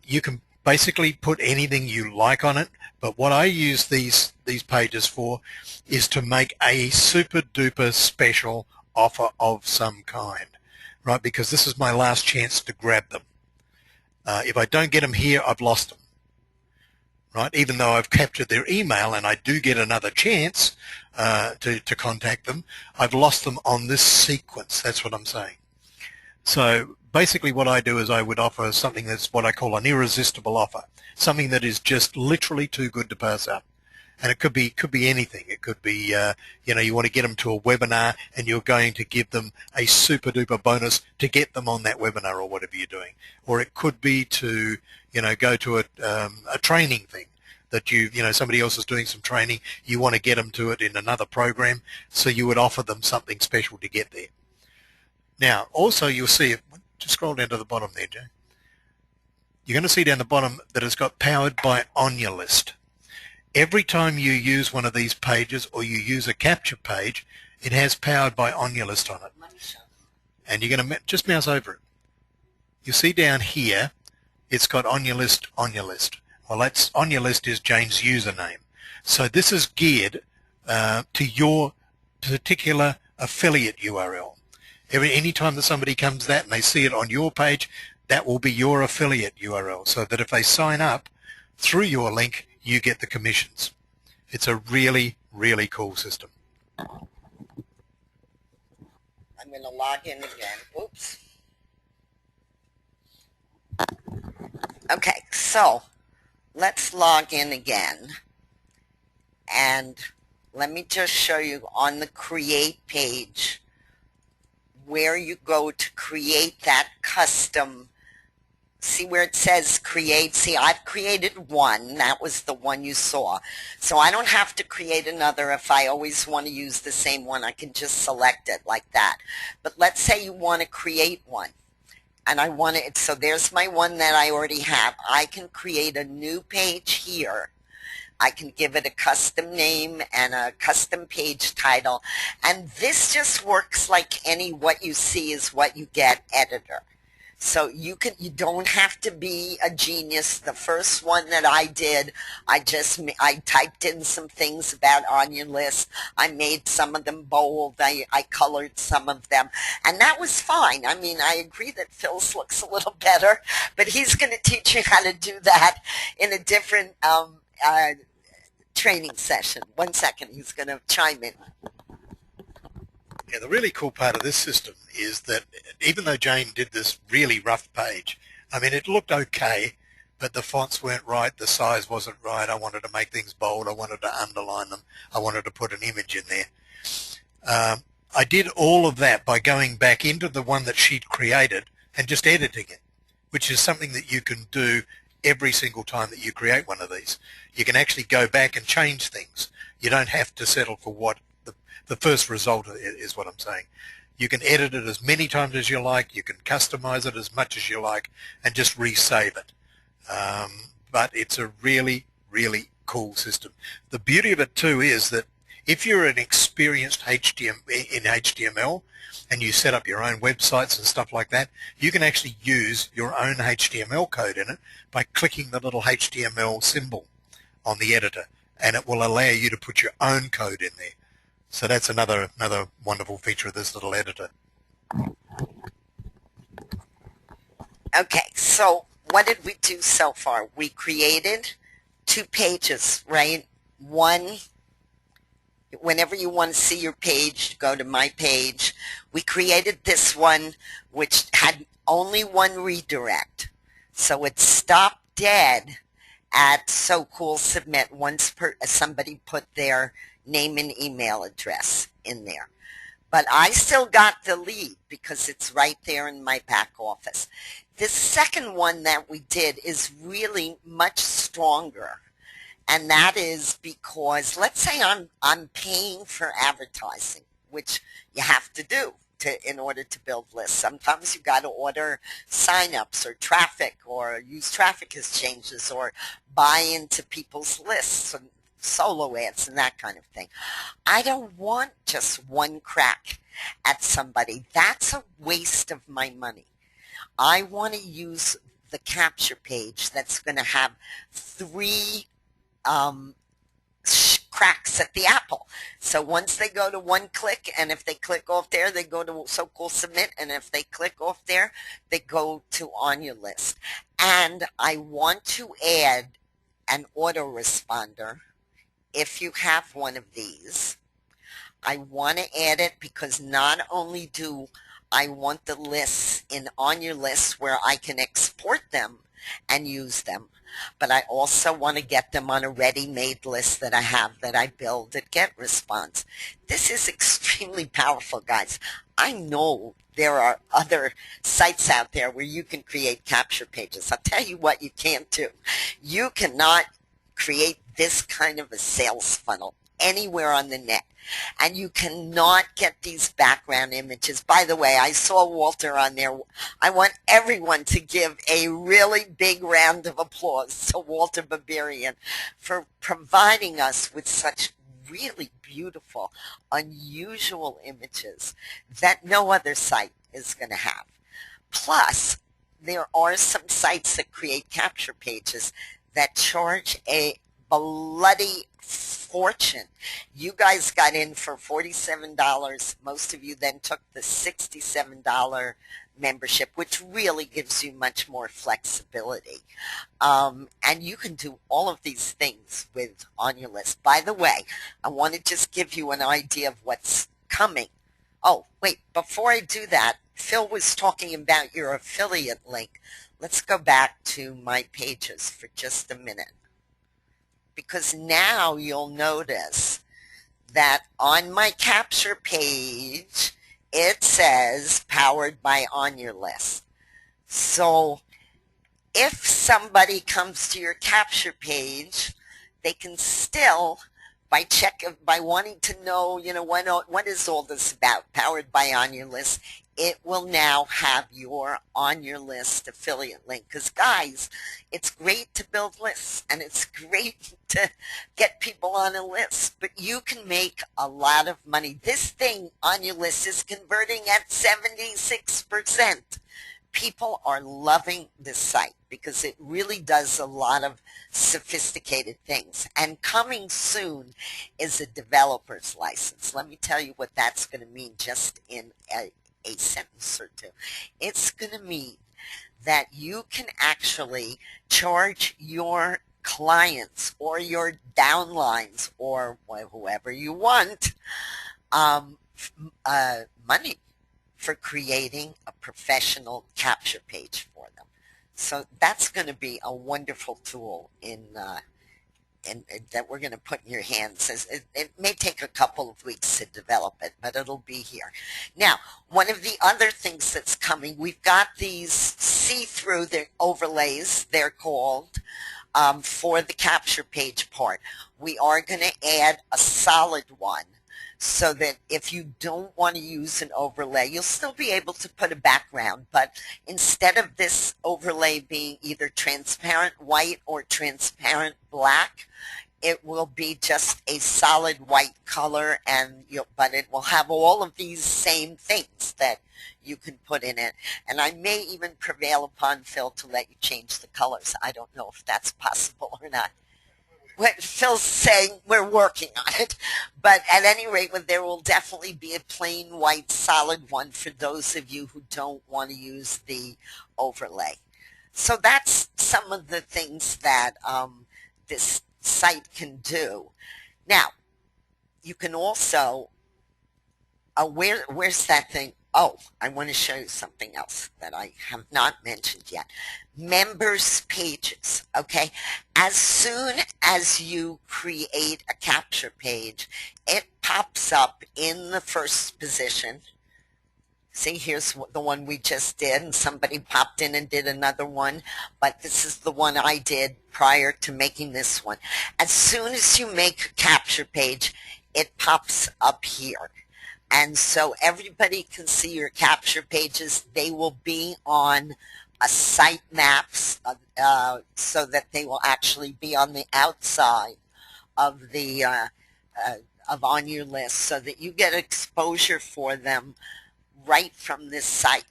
[SPEAKER 2] You can basically put anything you like on it, but what I use these pages for is to make a super duper special offer of some kind, right? Because this is my last chance to grab them. If I don't get them here, I've lost them, right? Even though I've captured their email and I do get another chance to contact them, I've lost them on this sequence. That's what I'm saying. So basically what I do is I would offer something that's what I call an irresistible offer, something that is just literally too good to pass up. And it could be anything. It could be, you want to get them to a webinar and you're going to give them a super duper bonus to get them on that webinar or whatever you're doing. Or it could be to, go to a training thing that somebody else is doing some training. You want to get them to it in another program, so you would offer them something special to get there. Now, also you'll see, just scroll down to the bottom there, Jay. You're going to see down the bottom that it's got powered by Onya List. Every time you use one of these pages or you use a capture page, it has powered by Onya List on it. And you're going to just mouse over it. You see down here, it's got Onya List, Onya List. Well, that's Onya List is Jane's username. So this is geared to your particular affiliate URL. Anytime that somebody comes to that and they see it on your page, that will be your affiliate URL, so that if they sign up through your link, you get the commissions. It's a really, really cool system.
[SPEAKER 1] I'm going to log in again. Oops. Okay, so let's log in again. And let me just show you on the create page where you go to create that custom. See where it says create? See, I've created one. That was the one you saw. So I don't have to create another. If I always want to use the same one, I can just select it like that. But let's say you want to create one. And I want it, so there's my one that I already have. I can create a new page here. I can give it a custom name and a custom page title. And this just works like any what you see is what you get editor. So you don't have to be a genius. The first one that I did, I typed in some things about Onya List. I made some of them bold. I colored some of them, and that was fine. I mean, I agree that Phil's looks a little better, but he's going to teach you how to do that in a different training session. 1 second, he's going to chime in.
[SPEAKER 2] Yeah, the really cool part of this system is that even though Jane did this really rough page, I mean, it looked okay, but the fonts weren't right, the size wasn't right. I wanted to make things bold. I wanted to underline them. I wanted to put an image in there. I did all of that by going back into the one that she'd created and just editing it, which is something that you can do every single time that you create one of these. You can actually go back and change things. You don't have to settle for what the first result is what I'm saying. You can edit it as many times as you like. You can customize it as much as you like and just resave it. But it's a really, really cool system. The beauty of it too is that if you're an experienced HTML and you set up your own websites and stuff like that, you can actually use your own HTML code in it by clicking the little HTML symbol on the editor, and it will allow you to put your own code in there. So that's another wonderful feature of this little editor.
[SPEAKER 1] Okay, so what did we do so far? We created 2 pages, right? One, whenever you want to see your page, go to my page. We created this one, which had only one redirect. So it stopped dead at So Cool Submit once somebody put their name and email address in there. But I still got the lead because it's right there in my back office. This second one that we did is really much stronger. And that is because, let's say I'm paying for advertising, which you have to do in order to build lists. Sometimes you got to order signups or traffic or use traffic exchanges or buy into people's lists and solo ads and that kind of thing. I don't want just one crack at somebody. That's a waste of my money. I want to use the capture page that's going to have 3 cracks at the apple. So once they go to one click, and if they click off there, they go to So Cool Submit, and if they click off there, they go to Onya List. And I want to add an autoresponder if you have one of these. I want to add it because not only do I want the lists in Onya List where I can export them and use them, but I also want to get them on a ready-made list that I have that I build at GetResponse. This is extremely powerful, guys. I know there are other sites out there where you can create capture pages. I'll tell you what you can't do. You cannot create this kind of a sales funnel anywhere on the net. And you cannot get these background images. By the way, I saw Walter on there. I want everyone to give a really big round of applause to Walter Barbarian for providing us with such really beautiful, unusual images that no other site is going to have. Plus, there are some sites that create capture pages that charge a bloody fortune. You guys got in for $47. Most of you then took the $67 membership, which really gives you much more flexibility. And you can do all of these things with Onya List. By the way, I want to just give you an idea of what's coming. Oh, wait, before I do that, Phil was talking about your affiliate link. Let's go back to my pages for just a minute, because now you'll notice that on my capture page, it says powered by Onya List. So if somebody comes to your capture page, they can still, by wanting to know, what is all this about, powered by Onya List, it will now have your Onya List affiliate link. Because guys, it's great to build lists and it's great to get people on a list, but you can make a lot of money. This thing, Onya List, is converting at 76%. people are loving this site because it really does a lot of sophisticated things. And coming soon is a developer's license. Let me tell you what that's going to mean just in a sentence or two. It's going to mean that you can actually charge your clients or your downlines or whoever you want um, money for creating a professional capture page for them. So that's going to be a wonderful tool in that we're going to put in your hands. It may take a couple of weeks to develop it, but it'll be here. Now, one of the other things that's coming, we've got these see-through overlays, they're called, for the capture page part. We are going to add a solid one so that if you don't want to use an overlay, you'll still be able to put a background, but instead of this overlay being either transparent white or transparent black, it will be just a solid white color, but it will have all of these same things that you can put in it. And I may even prevail upon Phil to let you change the colors. I don't know if that's possible or not. What Phil's saying, we're working on it. But at any rate, there will definitely be a plain white solid one for those of you who don't want to use the overlay. So that's some of the things that this site can do. Now, you can also, where's that thing? Oh, I want to show you something else that I have not mentioned yet. Members pages, okay? As soon as you create a capture page, it pops up in the first position. See, here's the one we just did, and somebody popped in and did another one, but this is the one I did prior to making this one. As soon as you make a capture page, it pops up here. And so everybody can see your capture pages. They will be on a site maps so that they will actually be on the outside of the of Onya List so that you get exposure for them right from this site.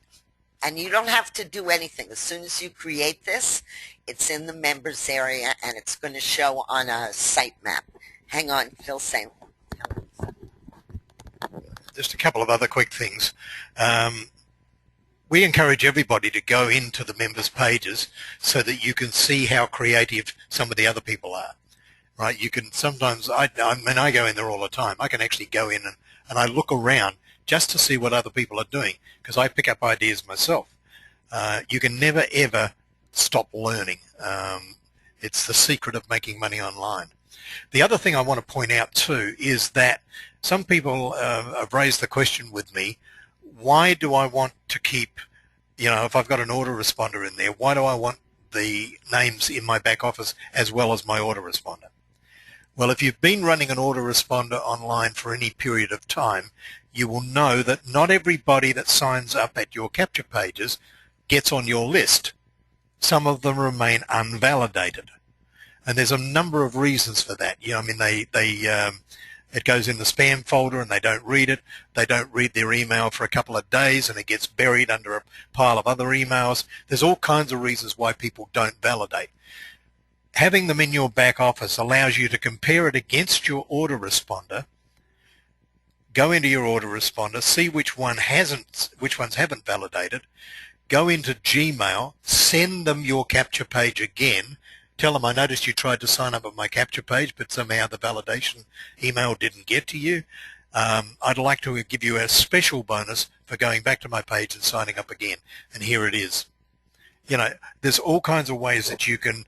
[SPEAKER 1] And you don't have to do anything. As soon as you create this, it's in the members area and it's going to show on a site map. Hang on, Phil, saying.
[SPEAKER 2] Just a couple of other quick things. We encourage everybody to go into the members pages so that you can see how creative some of the other people are. Right? You can sometimes, I mean, I go in there all the time. I can actually go in and I look around just to see what other people are doing because I pick up ideas myself. You can never ever stop learning. It's the secret of making money online. The other thing I want to point out too is that some people have raised the question with me, why do I want to keep, if I've got an autoresponder in there, why do I want the names in my back office as well as my autoresponder? Well, if you've been running an autoresponder online for any period of time, you will know that not everybody that signs up at your capture pages gets on your list. Some of them remain unvalidated. And there's a number of reasons for that. It goes in the spam folder and they don't read it. They don't read their email for a couple of days and it gets buried under a pile of other emails. There's all kinds of reasons why people don't validate. Having them in your back office allows you to compare it against your autoresponder, go into your autoresponder, see which ones haven't validated, go into Gmail, send them your capture page again, tell them I noticed you tried to sign up on my capture page, but somehow the validation email didn't get to you. I'd like to give you a special bonus for going back to my page and signing up again. And here it is. There's all kinds of ways that you can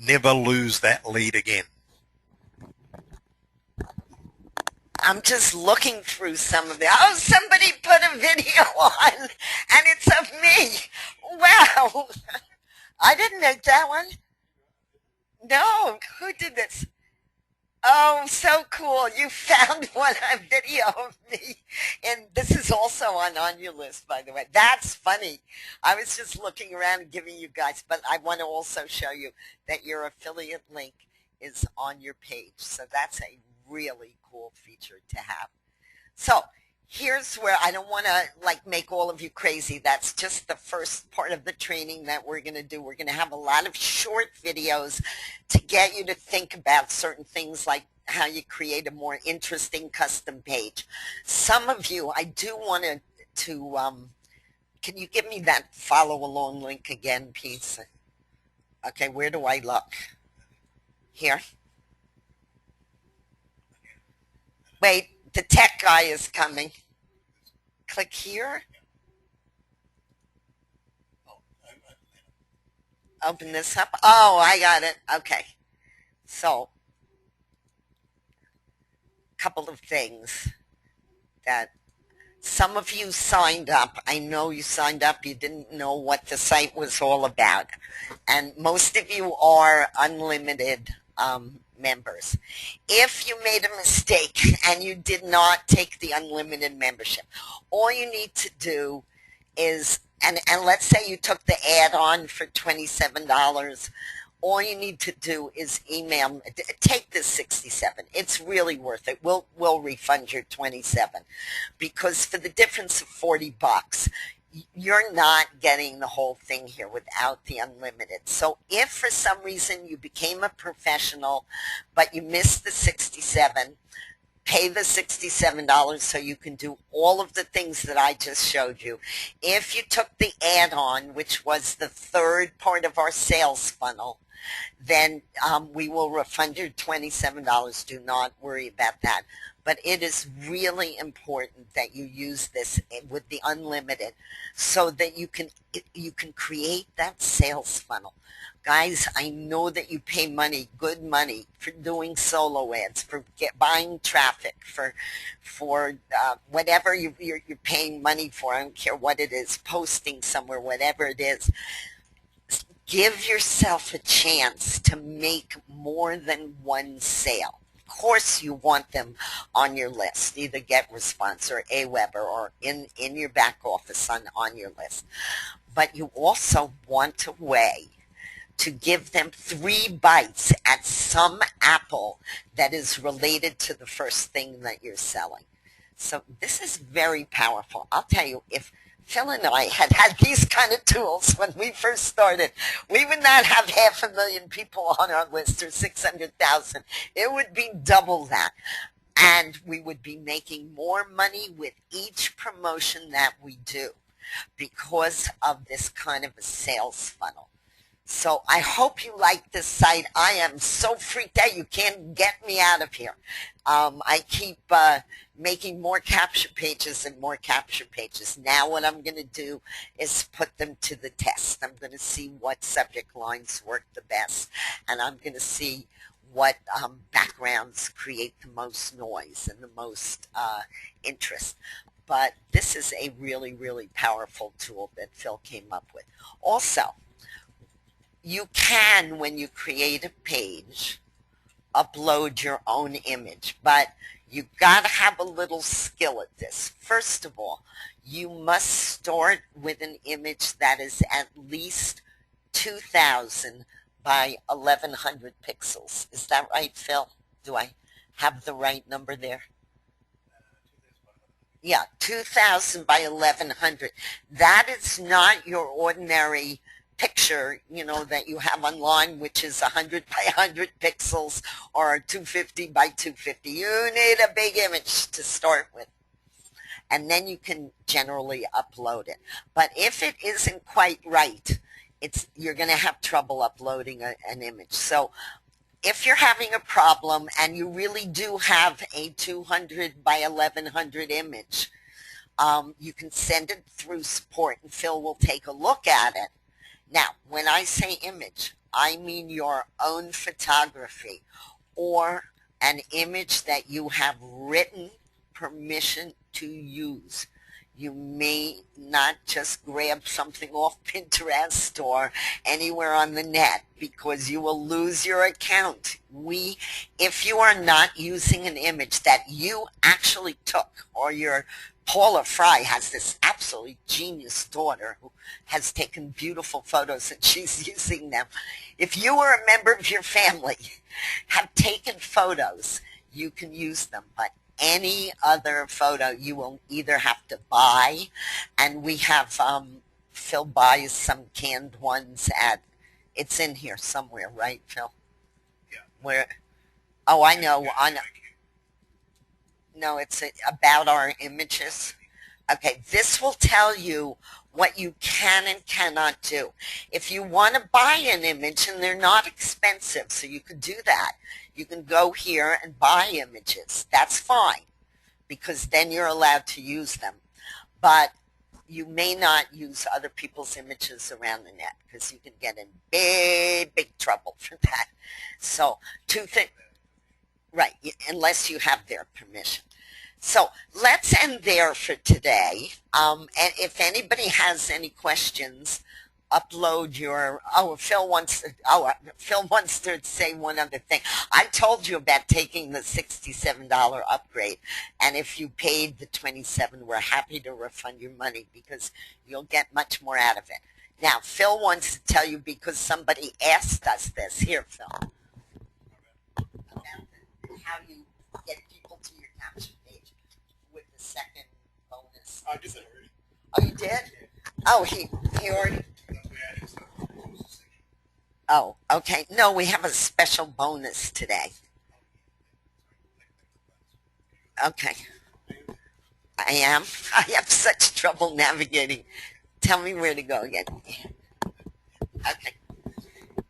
[SPEAKER 2] never lose that lead again.
[SPEAKER 1] I'm just looking through some of it. Oh, somebody put a video on, and it's of me. Wow. I didn't make that one. No, who did this? Oh, so cool. You found a video of me. And this is also on Onya List, by the way. That's funny. I was just looking around and giving you guys, but I want to also show you that your affiliate link is on your page. So that's a really cool feature to have. So Here's where I don't want to like make all of you crazy. That's just the first part of the training that we're going to do. We're going to have a lot of short videos to get you to think about certain things like how you create a more interesting custom page. Some of you, I do want to can you give me that follow along link again, please? Okay, where do I look? Here. Wait, the tech guy is coming. Click here. Open this up. Oh, I got it. Okay. So, a couple of things that some of you signed up. I know you signed up. You didn't know what the site was all about. And most of you are unlimited members. If you made a mistake and you did not take the unlimited membership, all you need to do is, and let's say you took the add-on for $27, all you need to do is email, take this 67. It's really worth it. We'll refund your 27 because for the difference of $40, you're not getting the whole thing here without the unlimited. So if for some reason you became a professional but you missed the 67, pay the $67 so you can do all of the things that I just showed you. If you took the add-on, which was the third part of our sales funnel, then we will refund your $27. Do not worry about that. But it is really important that you use this with the unlimited so that you can create that sales funnel. Guys, I know that you pay money, good money, for doing solo ads, for buying traffic, for whatever you're paying money for. I don't care what it is, posting somewhere, whatever it is. Give yourself a chance to make more than one sale. Of course you want them on your list, either GetResponse or Aweber or in your back office on your list. But you also want a way to give them 3 bites at some apple that is related to the first thing that you're selling. So this is very powerful. I'll tell you, if Phil and I had these kind of tools when we first started, we would not have 500,000 people on our list or 600,000. It would be double that. And we would be making more money with each promotion that we do because of this kind of a sales funnel. So I hope you like this site. I am so freaked out you can't get me out of here. I keep making more capture pages and more capture pages. Now what I'm going to do is put them to the test. I'm going to see what subject lines work the best, and I'm going to see what backgrounds create the most noise and the most interest. But this is a really, really powerful tool that Phil came up with. Also, you can, when you create a page, upload your own image, but you got to have a little skill at this. First of all, you must start with an image that is at least 2,000 by 1,100 pixels. Is that right, Phil? Do I have the right number there? Yeah, 2,000 by 1,100. That is not your ordinary picture, that you have online, which is 100 by 100 pixels or 250 by 250. You need a big image to start with. And then you can generally upload it. But if it isn't quite right, you're going to have trouble uploading an image. So if you're having a problem and you really do have a 200 by 1,100 image, you can send it through support and Phil will take a look at it. Now, when I say image, I mean your own photography or an image that you have written permission to use. You may not just grab something off Pinterest or anywhere on the net because you will lose your account. If you are not using an image that you actually took, or Paula Fry has this absolutely genius daughter who has taken beautiful photos and she's using them. If you or a member of your family have taken photos, you can use them. But any other photo, you will either have to buy, and we have Phil buys some canned ones at. It's in here somewhere, right, Phil?
[SPEAKER 2] Yeah.
[SPEAKER 1] Where? Oh, I know. On no, it's about our images. Okay, this will tell you what you can and cannot do. If you want to buy an image, and they're not expensive, so you could do that. You can go here and buy images. That's fine, because then you're allowed to use them. But you may not use other people's images around the net, because you can get in big trouble for that. So two things, right, unless you have their permission. So let's end there for today. And if anybody has any questions, upload your. Phil wants to say one other thing. I told you about taking the $67 upgrade, and if you paid the $27, we're happy to refund your money because you'll get much more out of it. Now, Phil wants to tell you because somebody asked us this. Here, Phil, about how you get people to your caption page with the second bonus.
[SPEAKER 2] I did that already.
[SPEAKER 1] Oh, you did? Oh, he already. Oh, okay. No, we have a special bonus today. Okay. I am. I have such trouble navigating. Tell me where to go again. Okay.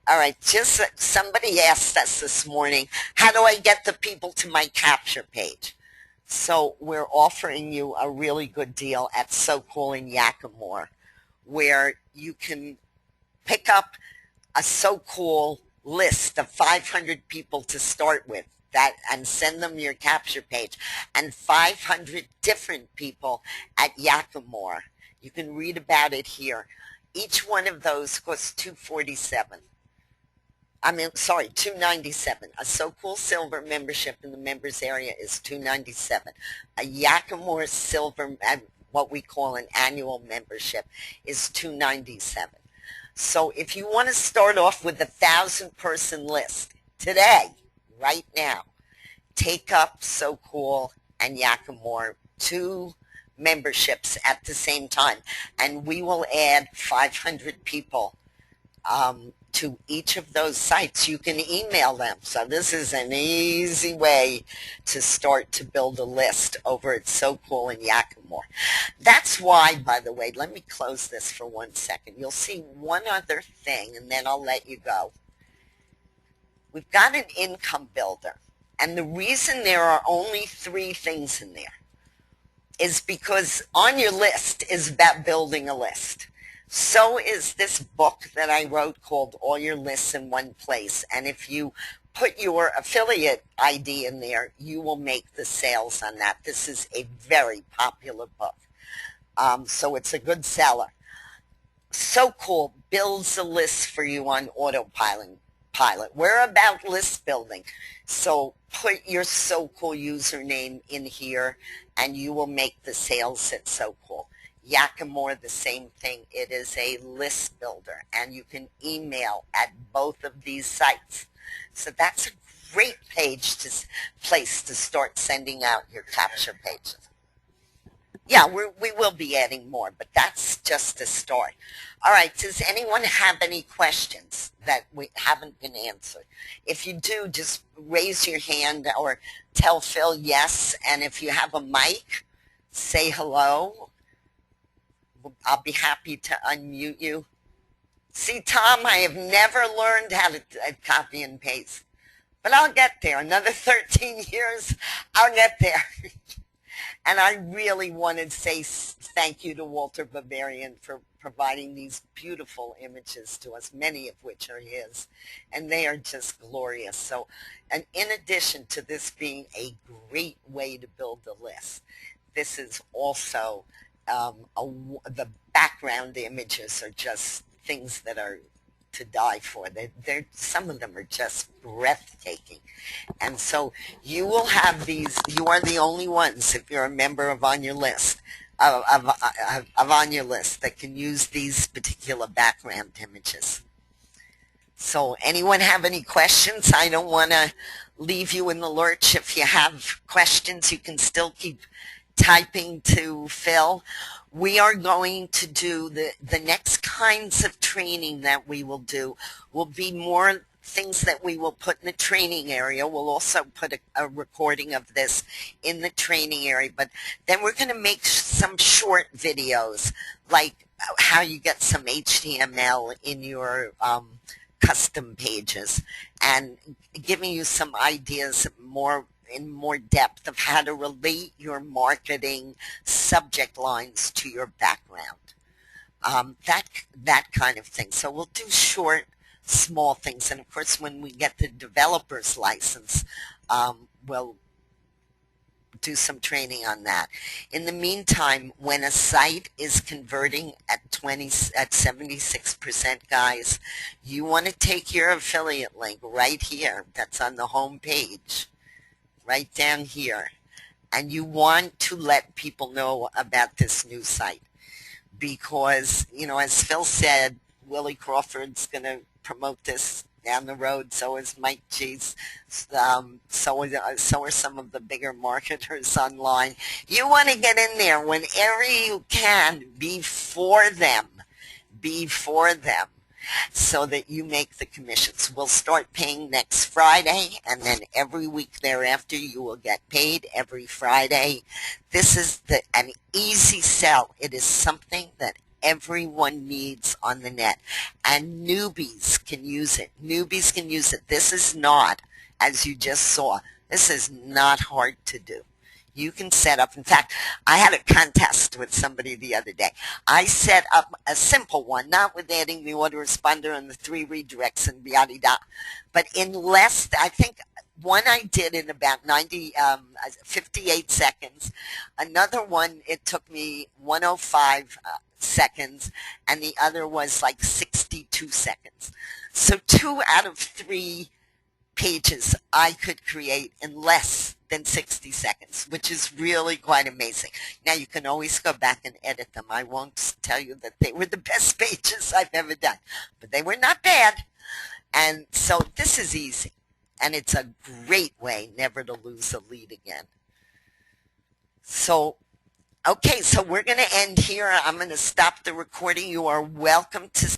[SPEAKER 1] All right. Just somebody asked us this morning, how do I get the people to my capture page? So we're offering you a really good deal at So Cool in Yakima, where you can pick up a So Cool list of 500 people to start with that and send them your capture page, and 500 different people at Yakima. You can read about it here. Each one of those costs $247. $297. A So Cool Silver membership in the members area is $297. A Yakima Silver, what we call an annual membership, is $297. So if you want to start off with a 1,000-person list today, right now, take up So Cool and Yakima, 2 memberships at the same time, and we will add 500 people to each of those sites. You can email them. So this is an easy way to start to build a list over at So Cool in Yakima. That's why, by the way, let me close this for 1 second. You'll see one other thing, and then I'll let you go. We've got an income builder, and the reason there are only 3 things in there is because Onya List is about building a list. So is this book that I wrote called All Your Lists in One Place. And if you put your affiliate ID in there, you will make the sales on that. This is a very popular book. So it's a good seller. So Cool builds a list for you on autopilot. We're about list building. So put your So Cool username in here and you will make the sales at So Cool. Yakima, the same thing. It is a list builder, and you can email at both of these sites. So that's a great place to start sending out your capture pages. Yeah, we will be adding more, but that's just a start. All right, does anyone have any questions that we haven't been answered? If you do, just raise your hand or tell Phil yes, and if you have a mic, say hello. I'll be happy to unmute you. See, Tom, I have never learned how to copy and paste, but I'll get there. Another 13 years, I'll get there. And I really want to say thank you to Walter Bavarian for providing these beautiful images to us, many of which are his, and they are just glorious. So, and in addition to this being a great way to build a list, this is also the background images are just things that are to die for. Some of them are just breathtaking. And so you will have these. You are the only ones, if you're a member of Onya List, of Onya List, that can use these particular background images. So anyone have any questions? I don't want to leave you in the lurch. If you have questions, you can still keep typing to Phil. We are going to do the next kinds of training that we will do will be more things that we will put in the training area. We'll also put a recording of this in the training area, but then we're going to make some short videos like how you get some HTML in your custom pages and giving you some ideas more in more depth of how to relate your marketing subject lines to your background. That kind of thing. So we'll do short, small things, and of course, when we get the developer's license, we'll do some training on that. In the meantime, when a site is converting at 76%, guys, you want to take your affiliate link right here. That's on the home page, right down here, and you want to let people know about this new site because, as Phil said, Willie Crawford's going to promote this down the road. So is Mike G's. So are some of the bigger marketers online. You want to get in there whenever you can before them, so that you make the commissions. We'll start paying next Friday, and then every week thereafter you will get paid every Friday. This is an easy sell. It is something that everyone needs on the net, and newbies can use it. Newbies can use it. This is not, as you just saw, this is not hard to do. You can set up, in fact, I had a contest with somebody the other day. I set up a simple one, not with adding the autoresponder and the 3 redirects and yada, but in less, I think one I did in about 58 seconds. Another one, it took me 105 seconds, and the other was like 62 seconds. So 2 out of 3 pages I could create in less than 60 seconds, which is really quite amazing. Now, you can always go back and edit them. I won't tell you that they were the best pages I've ever done, but they were not bad. And so this is easy, and it's a great way never to lose a lead again. So, okay, so we're going to end here. I'm going to stop the recording. You are welcome to